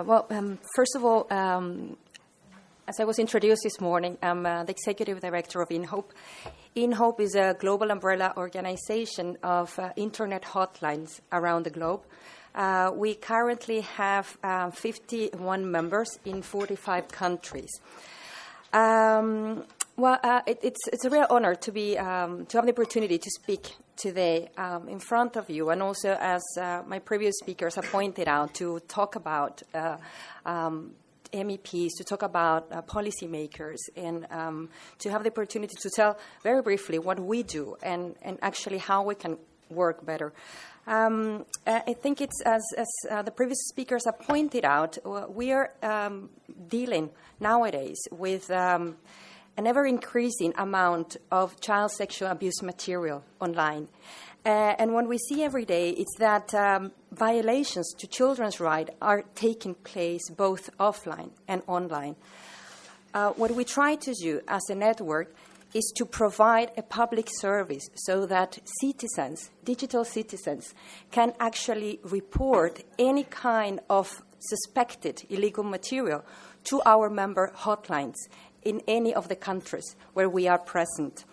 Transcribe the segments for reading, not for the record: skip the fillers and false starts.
First of all, as I was introduced this morning, I'm the Executive Director of INHOPE. INHOPE is a global umbrella organization of Internet hotlines around the globe. We currently have 51 members in 45 countries. It's a real honor to have the opportunity to speak today in front of you, and also, as my previous speakers have pointed out, to talk about MEPs, to talk about policymakers, and to have the opportunity to tell very briefly what we do and actually how we can work better. I think it's, as the previous speakers have pointed out, we are dealing nowadays with an ever-increasing amount of child sexual abuse material online. And what we see every day is that violations to children's rights are taking place both offline and online. What we try to do as a network is to provide a public service so that citizens, digital citizens, can actually report any kind of suspected illegal material to our member hotlines in any of the countries where we are present.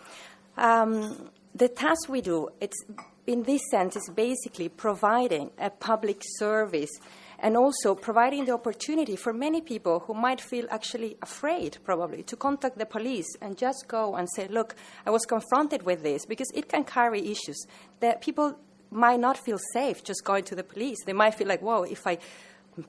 The task we do, it's in this sense, is basically providing a public service and also providing the opportunity for many people who might feel actually afraid, probably, to contact the police and just go and say, look, I was confronted with this, because it can carry issues that people might not feel safe just going to the police. They might feel like, whoa, if I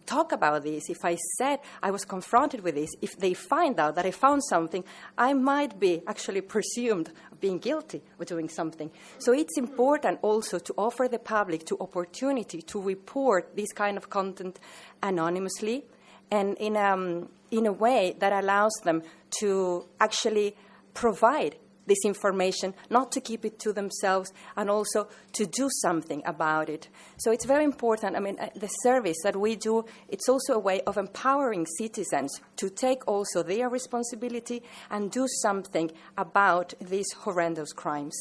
talk about this, if I said I was confronted with this, if they find out that I found something, I might be actually presumed of being guilty of doing something. So it's important also to offer the public the opportunity to report this kind of content anonymously and in a way that allows them to actually provide this information, not to keep it to themselves, and also to do something about it. So it's very important. I mean, the service that we do, it's also a way of empowering citizens to take also their responsibility and do something about these horrendous crimes.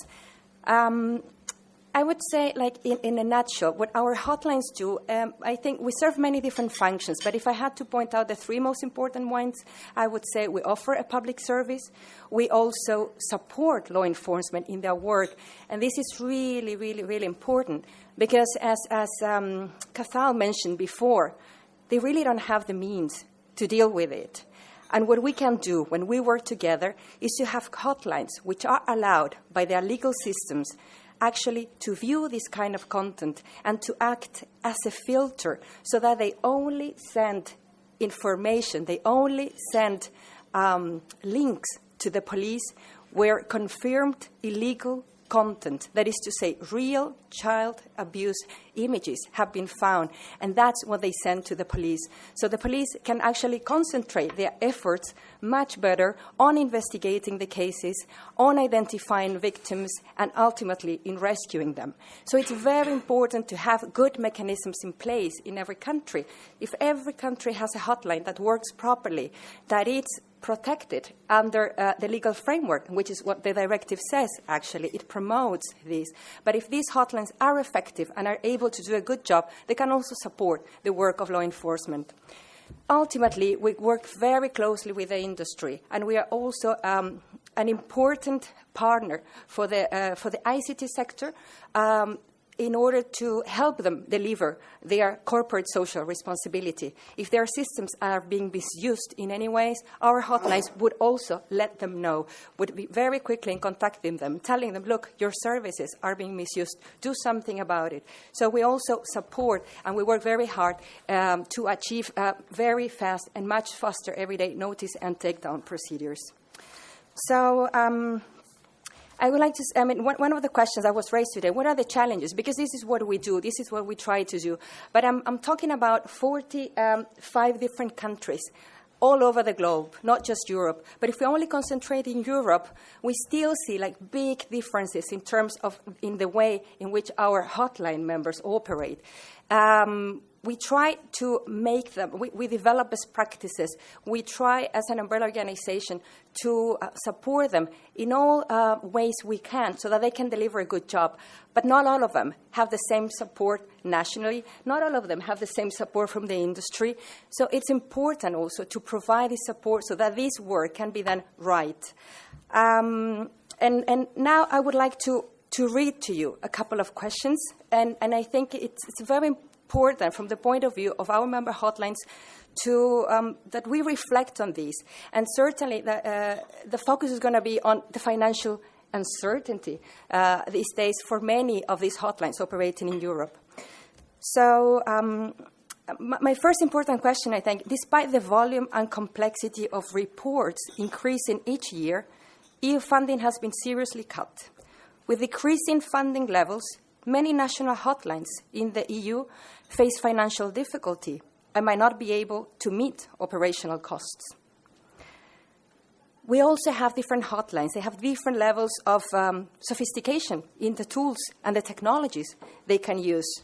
I would say, like in a nutshell, what our hotlines do, I think we serve many different functions, but if I had to point out the three most important ones, I would say we offer a public service. We also support law enforcement in their work, and this is really, really, really important, because as Cathal mentioned before, they really don't have the means to deal with it. And what we can do when we work together is to have hotlines which are allowed by their legal systems actually to view this kind of content and to act as a filter so that they only send information, they only send links to the police where confirmed illegal content, that is to say, real child abuse images have been found, and that's what they send to the police. So the police can actually concentrate their efforts much better on investigating the cases, on identifying victims, and ultimately in rescuing them. So it's very important to have good mechanisms in place in every country. If every country has a hotline that works properly, that it's protected under the legal framework, which is what the directive says, actually. It promotes this. But if these hotlines are effective and are able to do a good job, they can also support the work of law enforcement. Ultimately, we work very closely with the industry, and we are also an important partner for the ICT sector in order to help them deliver their corporate social responsibility. If their systems are being misused in any ways, our hotlines would also let them know, would be very quickly in contacting them, telling them, look, your services are being misused, do something about it. So we also support, and we work very hard to achieve very fast and much faster everyday notice and takedown procedures. So I would like to, one of the questions that was raised today, what are the challenges? Because this is what we do, this is what we try to do. But I'm talking about 45 different countries all over the globe, not just Europe. But if we only concentrate in Europe, we still see like big differences in terms of in the way in which our hotline members operate. we try to make them, we develop best practices. We try as an umbrella organization to support them in all ways we can so that they can deliver a good job. But not all of them have the same support nationally. Not all of them have the same support from the industry. So it's important also to provide this support so that this work can be done right. And now I would like to read to you a couple of questions. And I think it's very important from the point of view of our member hotlines to that we reflect on these. And certainly the focus is going to be on the financial uncertainty these days for many of these hotlines operating in Europe. So my first important question, I think, despite the volume and complexity of reports increasing each year, EU funding has been seriously cut. With decreasing funding levels, many national hotlines in the EU face financial difficulty and might not be able to meet operational costs. We also have different hotlines. They have different levels of sophistication in the tools and the technologies they can use.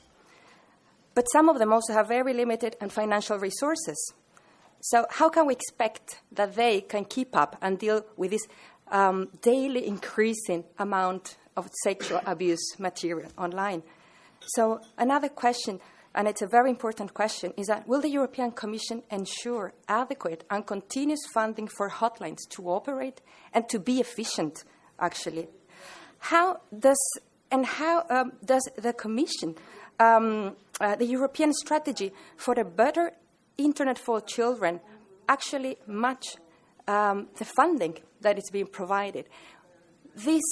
But some of them also have very limited and financial resources. So how can we expect that they can keep up and deal with this daily increasing amount of sexual abuse material online? So another question, and it's a very important question, is that will the European Commission ensure adequate and continuous funding for hotlines to operate and to be efficient, actually? How does the Commission, the European strategy for a better Internet for children, actually match the funding that is being provided? This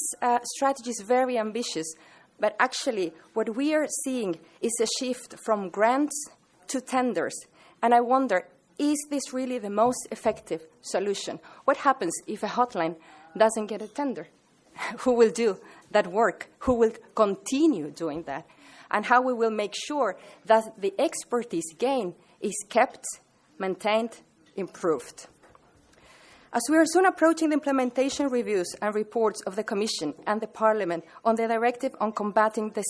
strategy is very ambitious, but actually what we are seeing is a shift from grants to tenders. And I wonder, is this really the most effective solution? What happens if a hotline doesn't get a tender? Who will do that work? Who will continue doing that? And how we will make sure that the expertise gained is kept, maintained, improved. As we are soon approaching the implementation reviews and reports of the Commission and the Parliament on the directive on combating the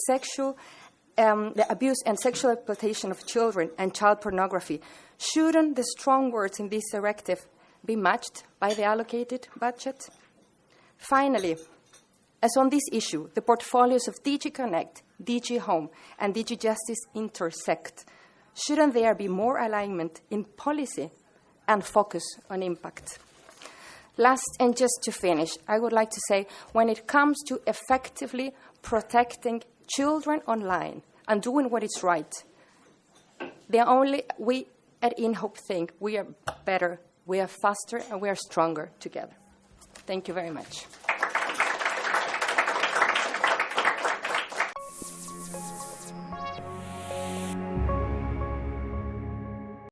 abuse and sexual exploitation of children and child pornography, shouldn't the strong words in this directive be matched by the allocated budget? Finally, as on this issue, the portfolios of DG Connect, DG Home, and DG Justice intersect. Shouldn't there be more alignment in policy and focus on impact? Last, and just to finish, I would like to say, when it comes to effectively protecting children online and doing what is right, we at INHOPE think we are better, we are faster, and we are stronger together. Thank you very much.